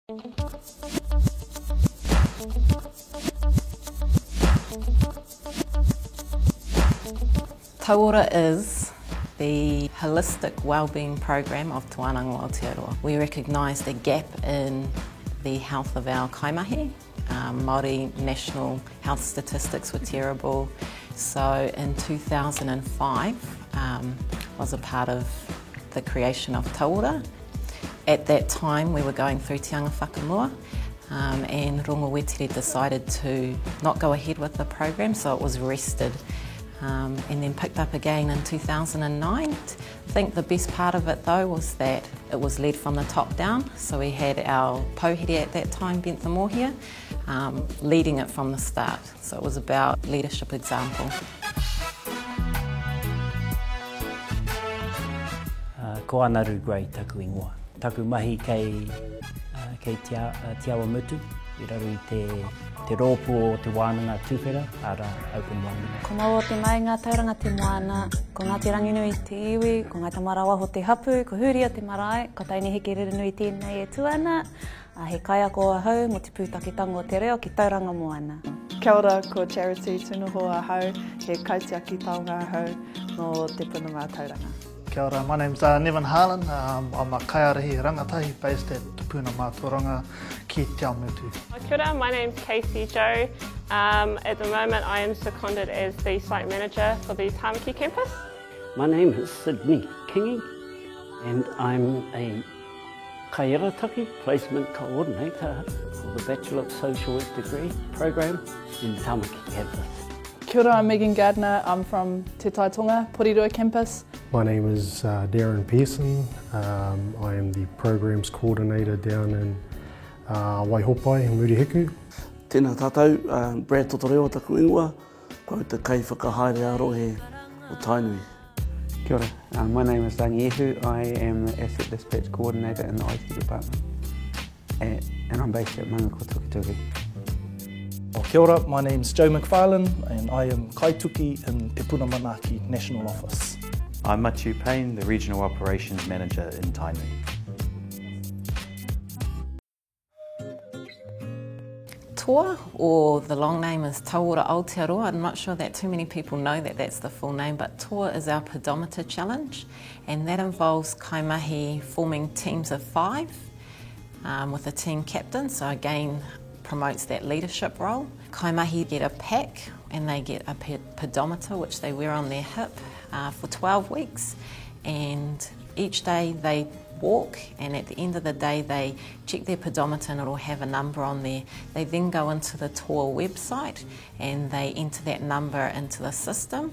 Tauora is the holistic wellbeing program of Te Wānanga o Aotearoa. We recognise the gap in the health of our kaimahi. Māori national health statistics were terrible, so in 2005 was a part of the creation of Tauora. At that time we were going through Te Anga Whakamua, and Rongowetere decided to not go ahead with the program, so it was rested. And then picked up again in 2009. I think the best part of it though was that it was led from the top down, so we had our pouhere at that time, Bentha Mohia, leading it from the start. So it was about leadership example. Ko anaru grei taku ingoa. Taku mahi kei Te Awa Mutu, I raru I te rōpū o te wānanga tūwhera, ara Open Wānanga. Ko mau o te mai ngā tauranga te moana, ko Ngāti Ranginui te iwi, ko Ngāi Tamarawa ho te hapu, ko Huria te marae, ko Taini Heke Ririnui tēnei e tuana, he kaia ko ahau mo te pūtakitango te reo ki tauranga moana. Kia ora, ko Charity Tunuho ahau, he kaitia ki taonga ahau no te pununga tauranga. Kia ora, my name's Nevan Harlan. I'm a kaiarahi rangatahi based at Tupuna Mātauranga ki Te Ao Mutu. Kia ora, my name's Casey Joe. At the moment I am seconded as the site manager for the Tāmaki campus. My name is Sydney Kingi and I'm a kaiarataki placement coordinator for the Bachelor of Social Work degree program in Tāmaki campus. Kia ora, I'm Megan Gardner. I'm from Te Taitonga, Porirua campus. My name is Darren Pearson. I am the Programs Coordinator down in Waihopai in Murihiku. Tēnā tātou, Brad Totoreo taku ingoa, ko te kai whakahaere arohe o Tainui. Kia ora, my name is Rangi Ehu. I am the Asset Dispatch Coordinator in the IT department and I'm based at Mangako Tukituki. Kia ora, my name's Joe McFarlane and I am Kaituki in Te Puna Manaki National Office. I'm Matthew Payne, the Regional Operations Manager in Tainui. Toa, or the long name is Tauora Aotearoa. I'm not sure that too many people know that that's the full name, but Toa is our pedometer challenge, and that involves kaimahi forming teams of 5 with a team captain, so again promotes that leadership role. Kaimahi get a pack and they get a pedometer which they wear on their hip for 12 weeks, and each day they walk, and at the end of the day they check their pedometer and it'll have a number on there. They then go into the Toa website and they enter that number into the system,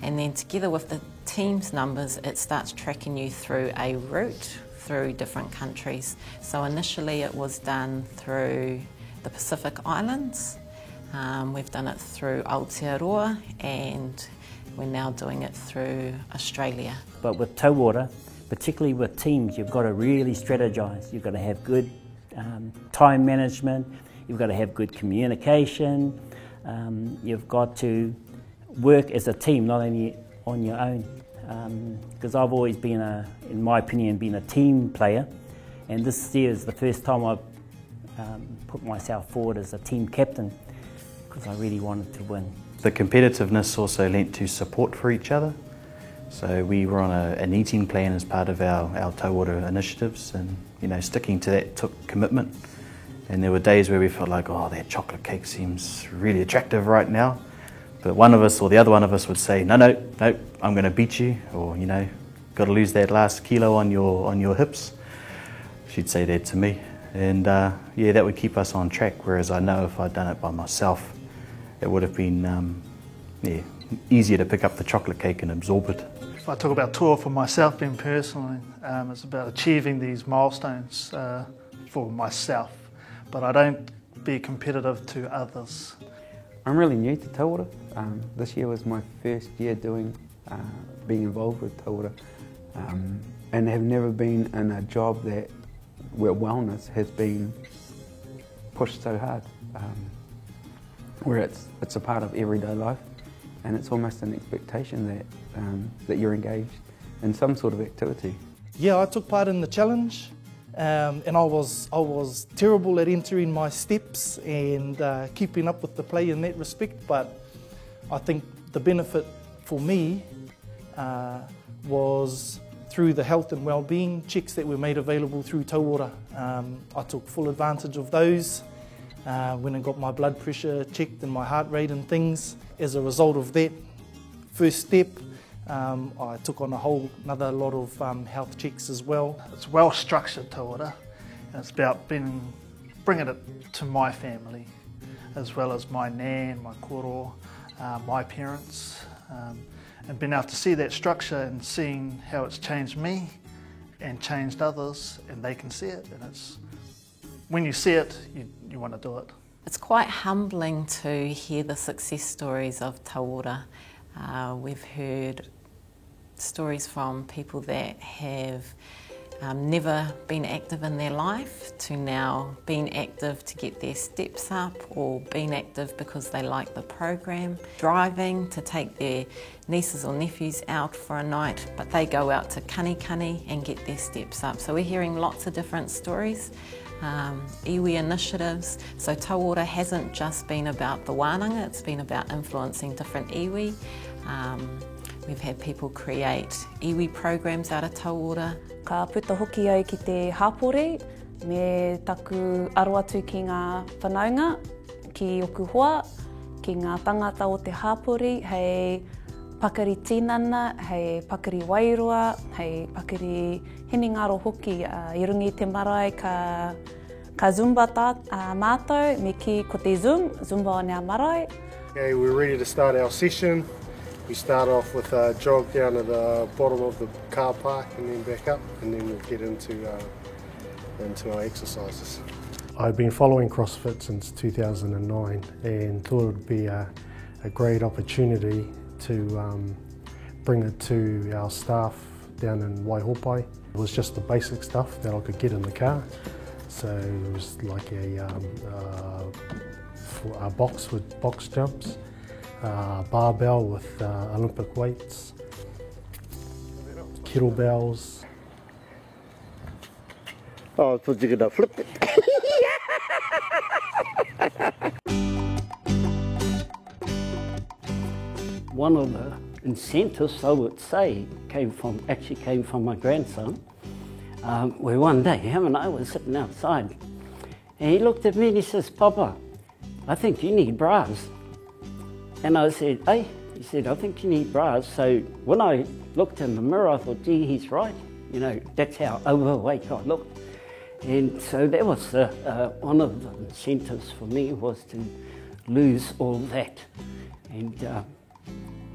and then together with the team's numbers it starts tracking you through a route through different countries. So initially it was done through the Pacific Islands, we've done it through Aotearoa, and we're now doing it through Australia. But with Tauora, particularly with teams, you've got to really strategise. You've got to have good time management, you've got to have good communication, you've got to work as a team, not only on your own. Because I've always been, in my opinion, been a team player, and this year is the first time I've put myself forward as a team captain because I really wanted to win. The competitiveness also lent to support for each other. So we were on an eating plan as part of our Tauora initiatives, and sticking to that took commitment. And there were days where we felt like, oh, that chocolate cake seems really attractive right now. But one of us or the other one of us would say, no, I'm going to beat you, or got to lose that last kilo on your hips. She'd say that to me. And yeah, that would keep us on track, whereas I know if I'd done it by myself, it would have been easier to pick up the chocolate cake and absorb it. If I talk about Toa for myself, being personally, it's about achieving these milestones for myself, but I don't be competitive to others. I'm really new to Tauora. This year was my first year being involved with Tauora, and have never been in a job where wellness has been pushed so hard, where it's a part of everyday life, and it's almost an expectation that you're engaged in some sort of activity. Yeah, I took part in the challenge, and I was terrible at entering my steps and keeping up with the play in that respect, but I think the benefit for me was through the health and well-being checks that were made available through Tauora. I took full advantage of those when I got my blood pressure checked and my heart rate and things. As a result of that first step, I took on another lot of health checks as well. It's well structured Tauora, and it's about bringing it to my family, as well as my nan, my koro, my parents, and being able to see that structure and seeing how it's changed me and changed others, and they can see it, and it's when you see it, you want to do it. It's quite humbling to hear the success stories of Tauora. We've heard stories from people that have never been active in their life to now being active to get their steps up, or being active because they like the program, driving to take their nieces or nephews out for a night, but they go out to kanikani and get their steps up. So we're hearing lots of different stories, iwi initiatives. So Tauora hasn't just been about the wānanga, it's been about influencing different iwi. We've had people create iwi programs out of Tauora. Ka puta hoki ai ki te hapore, me taku aro atu ki ngā whanaunga, ki oku hoa, ki ngā tangata o te hapore, hei pakari tinana, hei pakari wairoa, hei pakari hiningaro hoki, I rungi te marae ka Zumba tā mātou, me ki ko te Zumba o ngā marae. Okay, we're ready to start our session. We start off with a jog down at the bottom of the car park and then back up, and then we'll get into our exercises. I've been following CrossFit since 2009 and thought it would be a great opportunity to bring it to our staff down in Waihopai. It was just the basic stuff that I could get in the car. So it was like a box with box jumps, barbell with Olympic weights, kettlebells. Oh, I thought you were going to flip it. One of the incentives, I would say, came from my grandson, where one day him and I were sitting outside, and he looked at me and he says, "Papa, I think you need bras." And I said, "Hey," he said, "I think you need bras." So when I looked in the mirror, I thought, gee, he's right. You know, that's how overweight I looked. And so that was one of the incentives for me, was to lose all that. And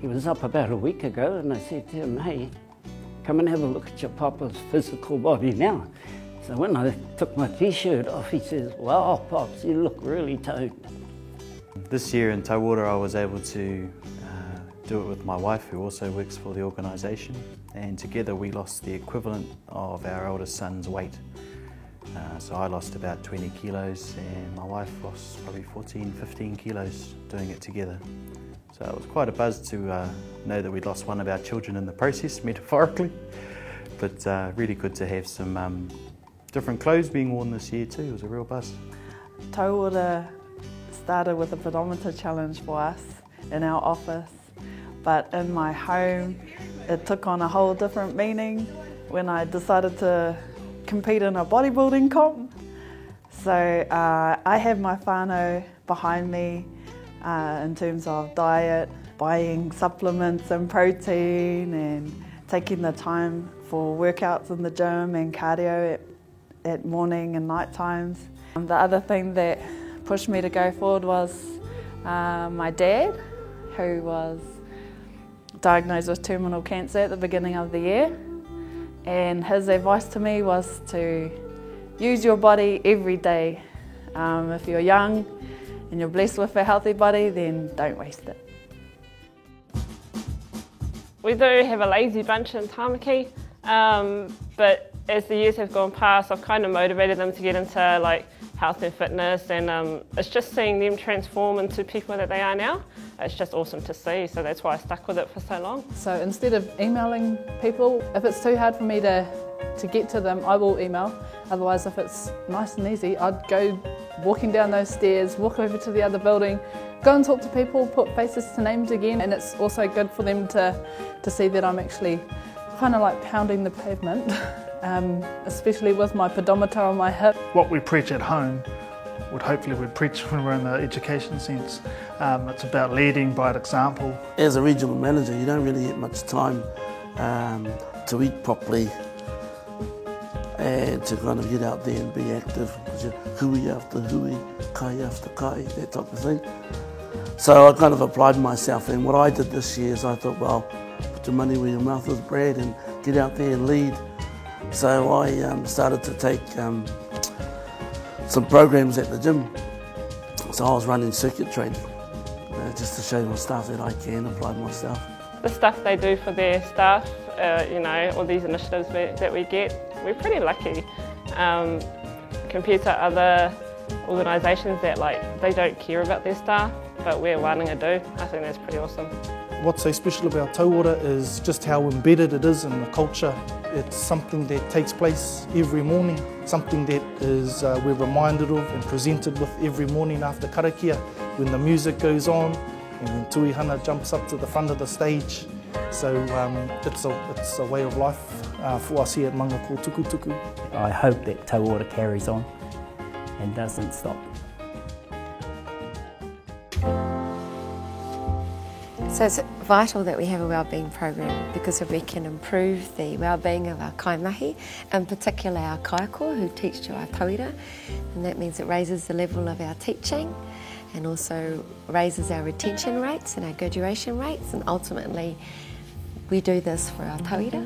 he was up about a week ago, and I said to him, "Hey, come and have a look at your papa's physical body now." So when I took my t-shirt off, he says, "Wow, Pops, you look really toned." This year in Tauora I was able to do it with my wife, who also works for the organisation, and together we lost the equivalent of our eldest son's weight. So I lost about 20 kilos and my wife lost probably 14, 15 kilos doing it together. So it was quite a buzz to know that we'd lost one of our children in the process, metaphorically, but really good to have some different clothes being worn this year too. It was a real buzz. Tauora started with a pedometer challenge for us in our office, but in my home it took on a whole different meaning when I decided to compete in a bodybuilding comp. So I have my whānau behind me in terms of diet, buying supplements and protein, and taking the time for workouts in the gym and cardio at morning and night times. The other thing that pushed me to go forward was my dad, who was diagnosed with terminal cancer at the beginning of the year, and his advice to me was to use your body every day. If you're young and you're blessed with a healthy body, then don't waste it. We do have a lazy bunch in Tāmaki, but as the years have gone past, I've kind of motivated them to get into like health and fitness, and it's just seeing them transform into people that they are now. It's just awesome to see, so that's why I stuck with it for so long. So instead of emailing people, if it's too hard for me to to get to them, I will email. Otherwise, if it's nice and easy, I'd go walking down those stairs, walk over to the other building, go and talk to people, put faces to names again, and it's also good for them to see that I'm actually kind of like pounding the pavement, especially with my pedometer on my hip. What we preach at home would hopefully we preach when we're in the education sense. It's about leading by example. As a regional manager, you don't really get much time to eat properly and to kind of get out there and be active, hui after hui, kai after kai, that type of thing. So I kind of applied myself, and what I did this year is I thought, well, put your money where your mouth is, Brad, and get out there and lead. So I started to take some programs at the gym. So I was running circuit training, just to show my staff that I can apply myself. The stuff they do for their staff, you know, all these initiatives that we get, we're pretty lucky compared to other organisations that they don't care about their staff, but we're wanting to do. I think that's pretty awesome. What's so special about Tauora is just how embedded it is in the culture. It's something that takes place every morning, something that is we're reminded of and presented with every morning after karakia, when the music goes on and when Tuihana jumps up to the front of the stage. So it's a way of life for us here at Mangako Tukutuku. I hope that Tauora carries on and doesn't stop. So it's vital that we have a wellbeing program because we can improve the wellbeing of our kaimahi, in particular our kaiako who teach to our tauira, and that means it raises the level of our teaching and also raises our retention rates and our graduation rates, and ultimately we do this for our tauira.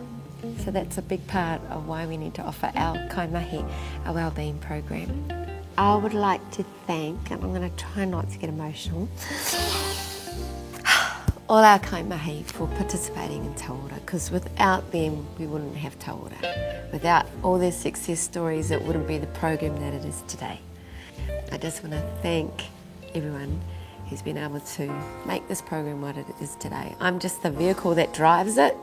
So that's a big part of why we need to offer our kaimahi a wellbeing program. I would like to thank, and I'm going to try not to get emotional, all our kaimahi for participating in Tauora, because without them we wouldn't have Tauora. Without all their success stories it wouldn't be the program that it is today. I just want to thank everyone who's been able to make this program what it is today. I'm just the vehicle that drives it,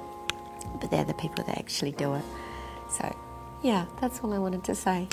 but they're the people that actually do it. So yeah, that's all I wanted to say.